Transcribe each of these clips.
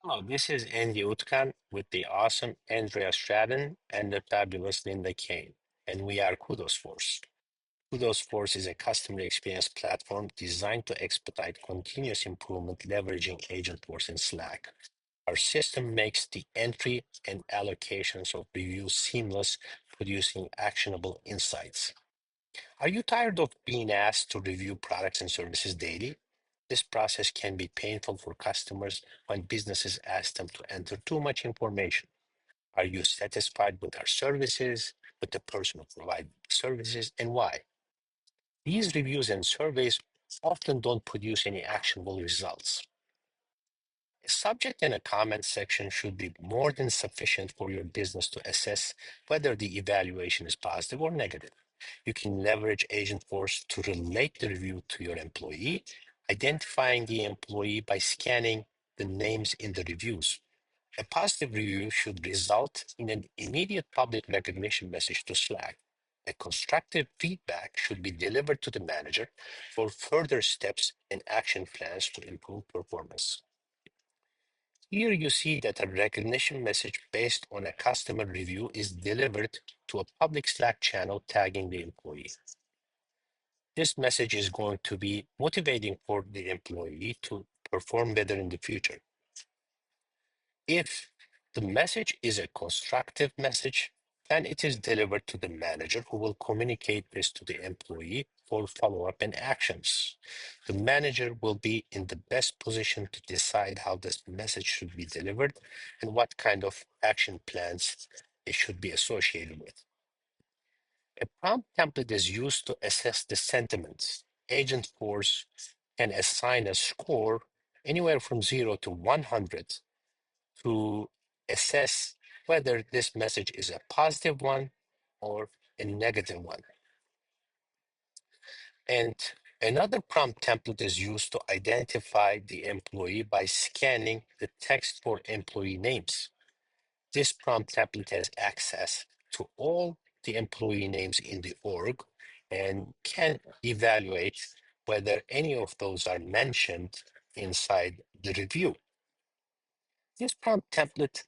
Hello, this is Andy Utkan with the awesome Andrea Stratton and the fabulous Lynda Kane, and we are Kudosforce. Kudosforce is a customer experience platform designed to expedite continuous improvement leveraging Agentforce and Slack. Our system makes the entry and allocations of reviews seamless, producing actionable insights. Are you tired of being asked to review products and services daily? This process can be painful for customers when businesses ask them to enter too much information. Are you satisfied with our services, with the person who provides services, and why? These reviews and surveys often don't produce any actionable results. A subject and a comment section should be more than sufficient for your business to assess whether the evaluation is positive or negative. You can leverage Agentforce to relate the review to your employee, identifying the employee by scanning the names in the reviews. A positive review should result in an immediate public recognition message to Slack. A constructive feedback should be delivered to the manager for further steps and action plans to improve performance. Here you see that a recognition message based on a customer review is delivered to a public Slack channel tagging the employee. This message is going to be motivating for the employee to perform better in the future. If the message is a constructive message, then it is delivered to the manager who will communicate this to the employee for follow-up and actions. The manager will be in the best position to decide how this message should be delivered and what kind of action plans it should be associated with. A prompt template is used to assess the sentiments. Agentforce can assign a score anywhere from 0 to 100 to assess whether this message is a positive one or a negative one. And another prompt template is used to identify the employee by scanning the text for employee names. This prompt template has access to all the employee names in the org and can evaluate whether any of those are mentioned inside the review. This prompt template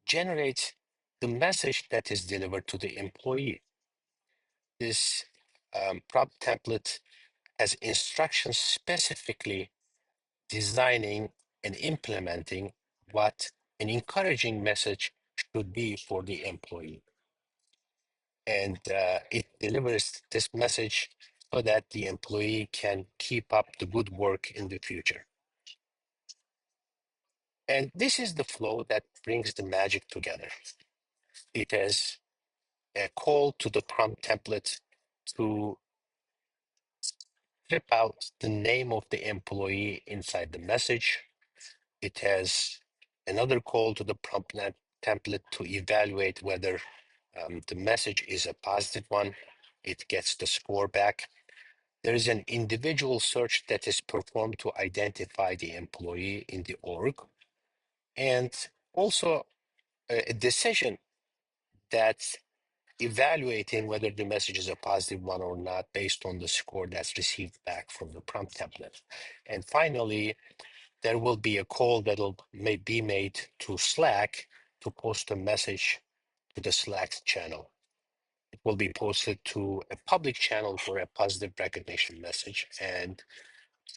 generates the message that is delivered to the employee. This prompt template has instructions specifically designing and implementing what an encouraging message should be for the employee. And it delivers this message so that the employee can keep up the good work in the future. And this is the flow that brings the magic together. It has a call to the prompt template to strip out the name of the employee inside the message. It has another call to the prompt template to evaluate whether the message is a positive one. It gets the score back. There is an individual search that is performed to identify the employee in the org, and also a decision that's evaluating whether the message is a positive one or not based on the score that's received back from the prompt template. And finally, there will be a call may be made to Slack to post a message to the Slack channel. It will be posted to a public channel for a positive recognition message and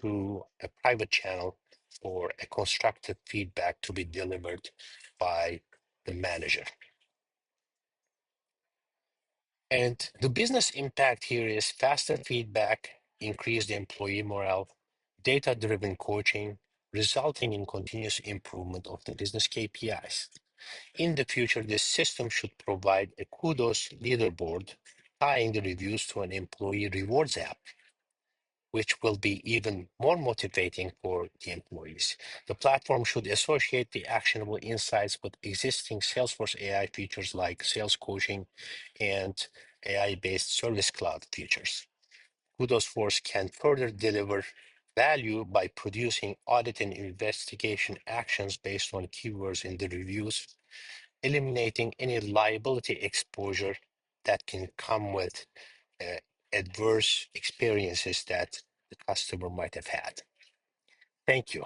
to a private channel for a constructive feedback to be delivered by the manager. And the business impact here is faster feedback, increased employee morale, data-driven coaching, resulting in continuous improvement of the business KPIs. In the future, this system should provide a kudos leaderboard tying the reviews to an employee rewards app, which will be even more motivating for the employees. The platform should associate the actionable insights with existing Salesforce AI features like sales coaching and AI-based Service Cloud features. Kudosforce can further deliver value by producing audit and investigation actions based on keywords in the reviews, eliminating any liability exposure that can come with uh, adverse experiences that the customer might have had. Thank you.